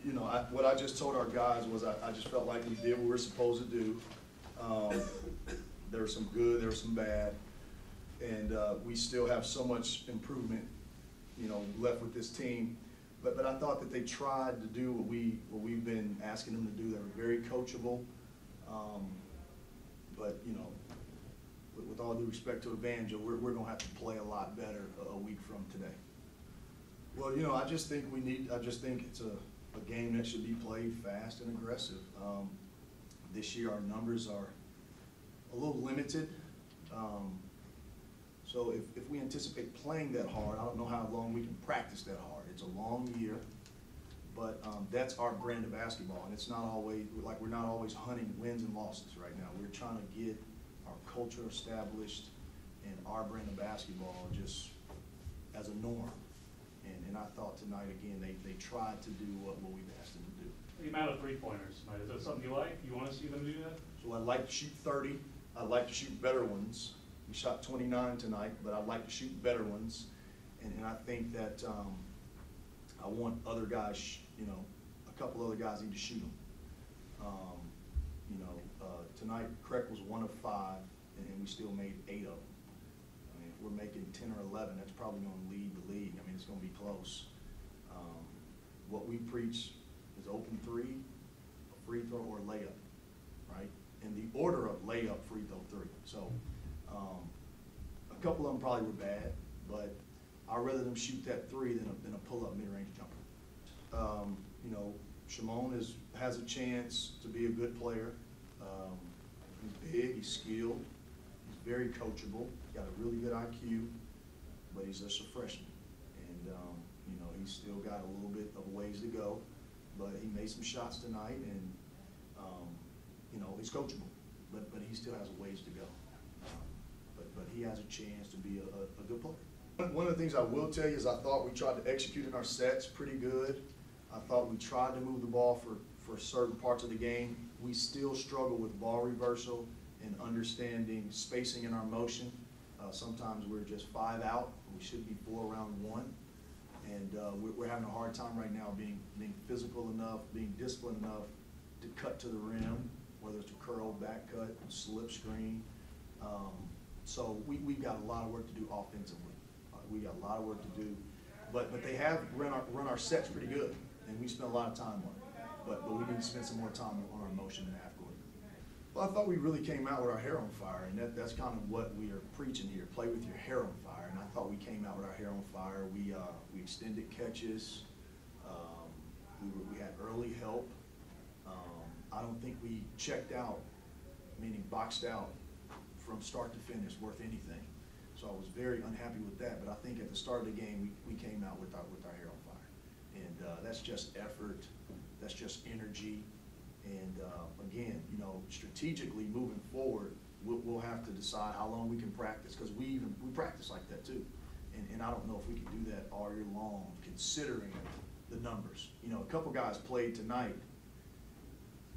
You know, what I just told our guys was I just felt like we did what we were supposed to do. There was some good, there was some bad, and we still have so much improvement, you know, left with this team. But I thought that they tried to do what we've been asking them to do. They were very coachable, but you know, with all due respect to Evangel, we're going to have to play a lot better a week from today. Well, you know, I just think it's a game that should be played fast and aggressive. This year our numbers are a little limited. So if we anticipate playing that hard, I don't know how long we can practice that hard. It's a long year, but that's our brand of basketball, and it's not always, like, we're not always hunting wins and losses right now. We're trying to get our culture established and our brand of basketball just as a norm. And I thought tonight, again, they tried to do what we've asked them to do. The amount of three-pointers tonight, is that something you like? You want to see them do that? So I'd like to shoot 30. I'd like to shoot better ones. We shot 29 tonight, but I'd like to shoot better ones. And I think that I want other guys, you know, a couple other guys need to shoot them. You know, tonight, Craig was 1 of 5, and we still made 8 of them. I mean, if we're making 10 or 11, that's probably going to lead the league. I mean, it's going to be close. What we preach is open three, a free throw, or layup, right? In the order of layup, free throw, three. So a couple of them probably were bad, but I'd rather them shoot that three than a pull-up mid-range jumper. You know, Shimon has a chance to be a good player. He's big, he's skilled, he's very coachable, got a really good IQ, but he's just a freshman. And, you know, he's still got a little bit of a ways to go, but he made some shots tonight, and, you know, he's coachable, but he still has a ways to go. But he has a chance to be a good player. One of the things I will tell you is I thought we tried to execute in our sets pretty good. I thought we tried to move the ball for certain parts of the game. We still struggle with ball reversal and understanding spacing in our motion. Sometimes we're just 5 out. We should be 4 around 1. And we're having a hard time right now being physical enough, being disciplined enough to cut to the rim, whether it's a curl, back cut, slip screen. So we've got a lot of work to do offensively. We got a lot of work to do. But they have run our sets pretty good, and we spent a lot of time on it. But we need to spend some more time on our motion in half court. Well, I thought we really came out with our hair on fire, and that's kind of what we are preaching here. Play with your hair on fire, and I thought we came out with our hair on fire. We extended catches. We had early help. I don't think we checked out, meaning boxed out from start to finish worth anything. So I was very unhappy with that, but I think at the start of the game, we came out with our hair on fire. And that's just effort, that's just energy. And again, you know, strategically moving forward, we'll have to decide how long we can practice, because we practice like that too. And I don't know if we can do that all year long, considering the numbers. You know, a couple guys played tonight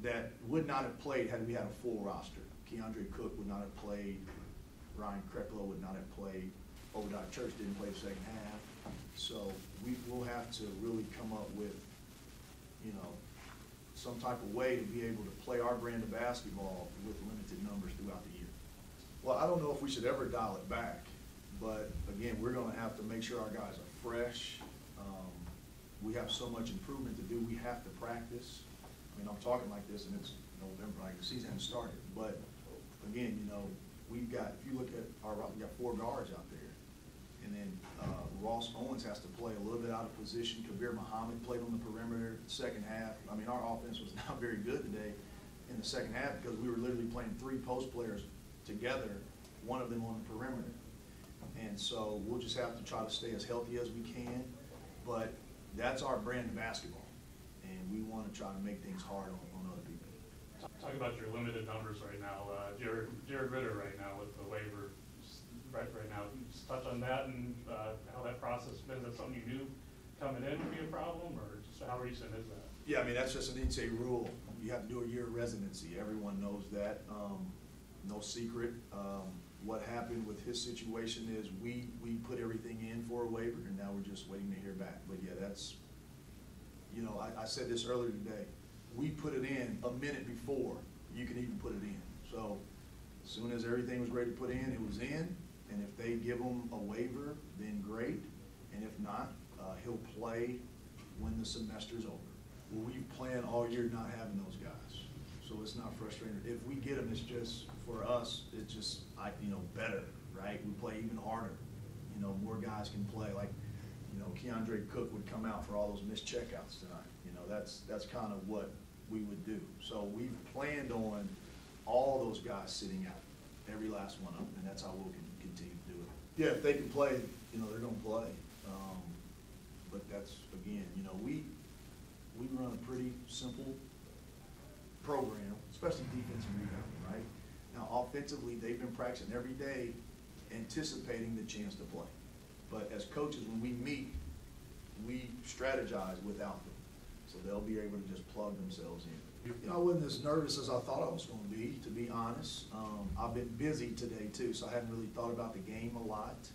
that would not have played had we had a full roster. Keandre Cook would not have played. Ryan Krecklow would not have played. Obadiah Church didn't play the second half. So we'll have to really come up with, you know, some type of way to be able to play our brand of basketball with limited numbers throughout the year. Well, I don't know if we should ever dial it back, but again, we're going to have to make sure our guys are fresh. We have so much improvement to do. We have to practice. I mean, I'm talking like this, and it's November, like the season hasn't started. But again, you know, we've got, if you look at our roster, we got 4 guards out there. And then Ross Owens has to play a little bit out of position. Kabir Muhammad played on the perimeter second half. I mean, our offense was not very good today in the second half because we were literally playing 3 post players together, one of them on the perimeter. And so we'll just have to try to stay as healthy as we can. But that's our brand of basketball. And we want to try to make things hard on other people. Talk about your limited numbers right now. Jared Ritter right now with the waiver right now. Just touch on that and how that process has been. Is that something you knew coming in would be a problem, or just how recent is that? Yeah, I mean, that's just an NCAA rule. You have to do a year of residency. Everyone knows that. No secret. What happened with his situation is we put everything in for a waiver, and now we're just waiting to hear back. But yeah, that's you know, I said this earlier today, we put it in a minute before you can even put it in. So as soon as everything was ready to put in, it was in, and if they give him a waiver, then great, and if not, he'll play when the semester's over. Well, we've planned all year not having those guys, so it's not frustrating. If we get them, it's just, for us, it's just, you know, better, right? We play even harder. You know, more guys can play. Like, you know, Keandre Cook would come out for all those missed checkouts tonight. You know, that's kind of what we would do. So we've planned on all those guys sitting out, every last one of them, and that's how we'll continue to do it. Yeah, if they can play, you know, they're going to play. But that's, again, you know, we run a pretty simple program, especially defensive rebounding, right? Now, offensively, they've been practicing every day, anticipating the chance to play. But as coaches, when we meet, we strategize without them, so they'll be able to just plug themselves in. You know, I wasn't as nervous as I thought I was going to be honest. I've been busy today too, so I hadn't really thought about the game a lot.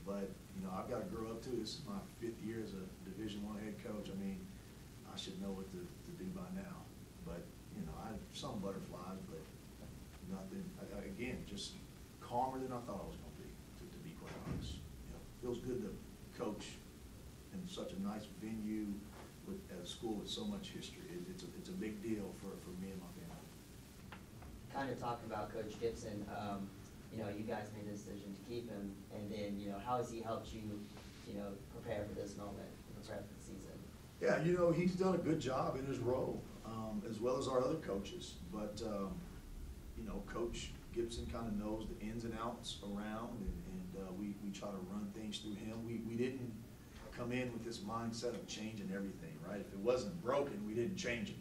But you know, I've got to grow up too. This is my 5th year as a Division I head coach. I mean, I should know what to do by now. But you know, I have some butterflies, but nothing. Again, just calmer than I thought I was going to be quite honest. You know, feels good to coach in such a nice venue at a school with so much history. It's a big deal for me and my family. Kind of talking about Coach Gibson, you know, you guys made the decision to keep him, and then, you know, how has he helped you, you know, prepare for this moment, prepare for the season? Yeah, you know, he's done a good job in his role, as well as our other coaches. But, you know, Coach Gibson kind of knows the ins and outs around, and we try to run things through him. We didn't come in with this mindset of changing everything, right? If it wasn't broken, we didn't change it.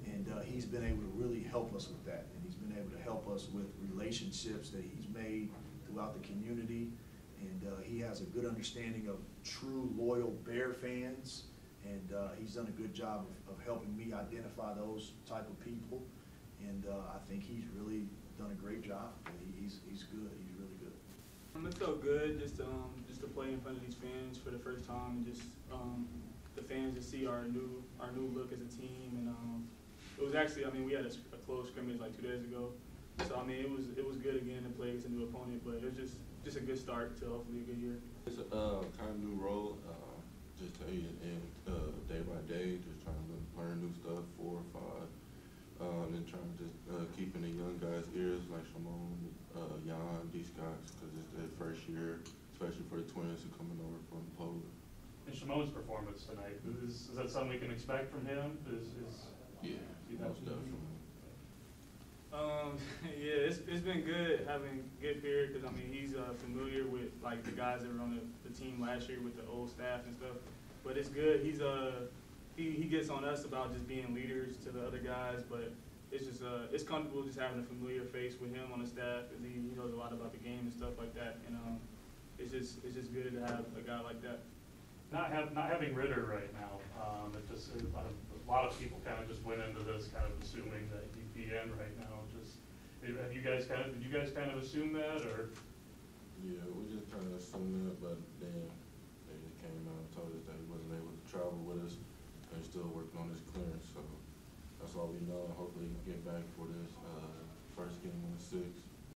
And he's been able to really help us with that. And he's been able to help us with relationships that he's made throughout the community. And he has a good understanding of true, loyal Bear fans. And he's done a good job of helping me identify those type of people. And I think he's really done a great job. He's good. He's really good. It felt good just to play in front of these fans for the first time, and just the fans to see our new look as a team. And it was actually, I mean, we had a close scrimmage like 2 days ago, so I mean it was good again to play against a new opponent. But it was just a good start to hopefully a good year. It's a kind of new role, just taking it day by day, just trying to learn new stuff, 4 or 5, and trying to just keep in the young guys' ears like Shimon, Jan, D. Scotts, because it's their first year, especially for the twins who coming over from Poland. And Shimon's performance tonight, is that something we can expect from him? Yeah, most definitely. Yeah, it's been good having good period, because I mean he's familiar with like the guys that were on the team last year with the old staff and stuff. But it's good. He gets on us about just being leaders to the other guys, but it's just it's comfortable just having a familiar face with him on the staff, because he knows a lot about the game and stuff like that. And it's just good to have a guy like that. Not having Ritter right now, a lot of people kind of just went into this kind of assuming that he'd be in right now. Did you guys kind of assume that, or? Yeah, we just kind of assumed that, but then they just came out and told us that he wasn't able to travel with us, and he's still working on his clearance. So that's all we know. Hopefully he can get back for this first game on the 6th.